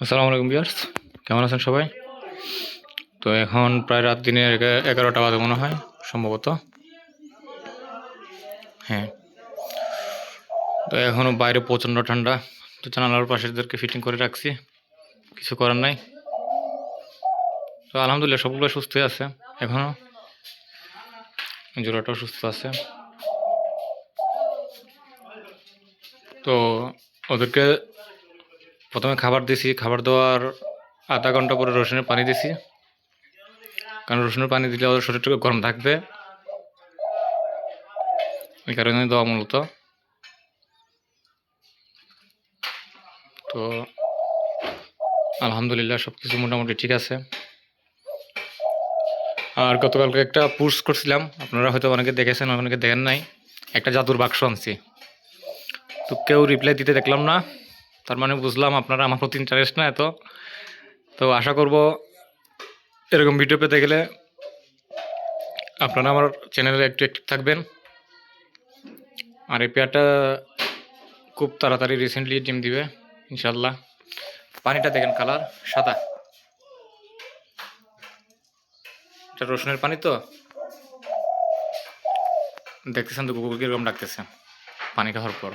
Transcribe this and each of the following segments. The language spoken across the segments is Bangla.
আসসালামু আলাইকুম ভিউয়ার্স, কেমন আছেন সবাই? তো এখন প্রায় রাত দিনের 11টা বাজে মনে হয় সম্ভবত। হ্যাঁ, তো এখনও বাইরে প্রচণ্ড ঠান্ডা। তো জানালার পাশেদেরকে ফিটিং করে রাখছি, কিছু করার নাই। তো আলহামদুলিল্লাহ সবগুলো সুস্থই আছে এখনও, জোড়াটাও সুস্থ আছে। তো ওদেরকে প্রথমে খাবার দিছি, খাবার দেওয়ার আধা ঘন্টা পরে রসুনের পানি দিছি, কারণ রসুনের পানি দিলে ওদের শরীরটা গরম থাকবে, এই কারণে দেওয়া মূলত। তো আলহামদুলিল্লাহ সব কিছু মোটামুটি ঠিক আছে। আর গতকালকে একটা পোস্ট করছিলাম, আপনারা হয়তো অনেকে দেখেছেন, অনেকে দেখেন নাই। একটা জাদুর বাক্স আনছি, তো কেউ রিপ্লাই দিতে দেখলাম না। তার মানে বুঝলাম আপনারা আমার প্রতি ইন্টারেস্ট না এত। তো আশা করব এরকম ভিডিও পেতে গেলে আপনারা আমার চ্যানেলে একটু অ্যাক্টিভ থাকবেন। আর এই পেয়ারটা খুব তাড়াতাড়ি রিসেন্টলি ডিম দিবে ইনশাল্লাহ। পানিটা দেখেন, কালার সাদা, এটা রসুনের পানি। তো দেখতেছেন তো কুকুর কীরকম ডাকতেছে পানি খাওয়ার পর।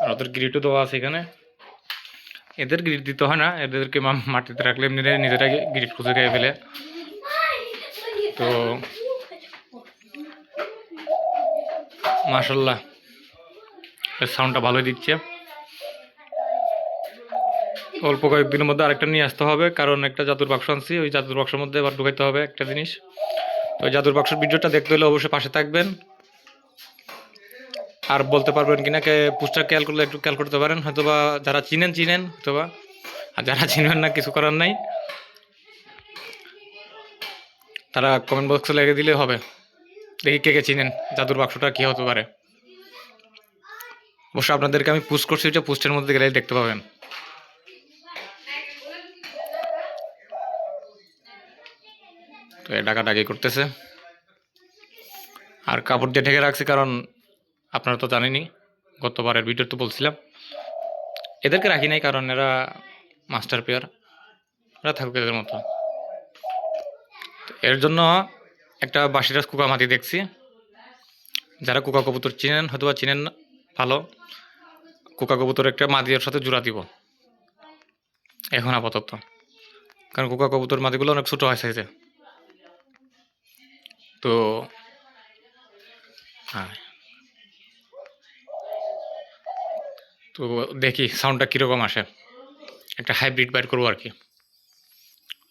আর ওদের গ্রিটও দেওয়া আছে এখানে। এদের গ্রিট দিতে হয় না, এদেরকে মাটিতে রাখলে এমনি নিজেরা গ্রিট খুঁজে খেয়ে ফেলে। তো মাশাল্লাহ এর সাউন্ডটা ভালোই দিচ্ছে। অল্প কয়েকদিনের মধ্যে আরেকটা নিয়ে আসতে হবে, কারণ একটা জাদুর বাক্স আনছি, ওই জাদুর বাক্সের মধ্যে আবার ঢুকাইতে হবে একটা জিনিস। তো ওই জাদুর বাক্সের ভিডিওটা দেখতে হলে অবশ্যই পাশে থাকবেন। আর বলতে পারবেন কিনা কে পোস্টটা খেয়াল করলে একটু খেয়াল করতে পারেন, হয়তোবা যারা চিনেন হয়তোবা, আর যারা চিনেন না কিছু করার নাই, তারা কমেন্ট বক্সে লিখে দিলে হবে। দেখি কে কে চিনেন জাদুর বাক্সটা কী হতে পারে। অবশ্য আপনাদেরকে আমি পোস্ট করছি, ওইটা পোস্টের মধ্যে গেলে দেখতে পাবেন। তো এ ডাকাডাকি করতেছে, আর কাপড় দিয়ে ঢেকে রাখছি, কারণ আপনারা তো জানেনই, গতবারের ভিডিও তো বলছিলাম এদেরকে রাখি নাই, কারণ এরা মাস্টার পেয়ার, এরা থাকুক এদের মতো। এর জন্য একটা বাসিরাজ কুকা মাটি দেখছি, যারা কুকা কবুতর চিনেন হয়তো বা চিনেন না ভালো, কুকা কবুতর একটা মাদির সাথে জোড়া দিব এখন আপাতত, কারণ কুকা কবুতর মাদিগুলো অনেক ছোটো হয় সাইজে। তো হ্যাঁ, তো দেখি সাউন্ডটা কীরকম আসে। একটা হাইব্রিড বাইর করবো আর কি,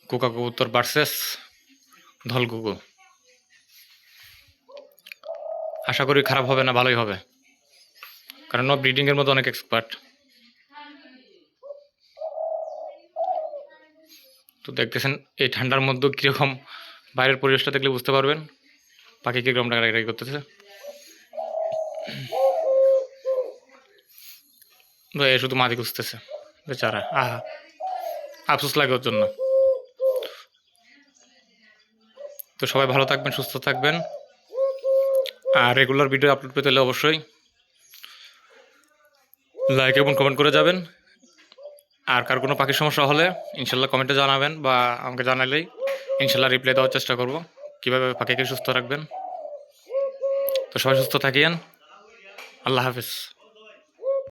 কুকা কবুতর ভার্সেস ধল কুকু। আশা করি খারাপ হবে না, ভালোই হবে, কারণ ও ব্রিডিংয়ের মধ্যে অনেক এক্সপার্ট। তো দেখতেছেন এই ঠান্ডার মধ্যে কীরকম, বাইরের পরিবেশটা দেখলে বুঝতে পারবেন পাখি কীরকম ডাকাডাকি করতেছে। এ শুধু মাটি খুঁজতেছে বেচারা, আহা আফসোস লাগে ওর জন্য। তো সবাই ভালো থাকবেন, সুস্থ থাকবেন, আর রেগুলার ভিডিও আপলোড পেতে হলে অবশ্যই লাইক এবং কমেন্ট করে যাবেন। আর কার কোনো পাখির সমস্যা হলে ইনশাল্লাহ কমেন্টে জানাবেন, বা আমাকে জানালেই ইনশাল্লাহ রিপ্লাই দেওয়ার চেষ্টা করব কীভাবে পাখিকে সুস্থ রাখবেন। তো সবাই সুস্থ থাকিয়েন, আল্লাহ হাফিজ।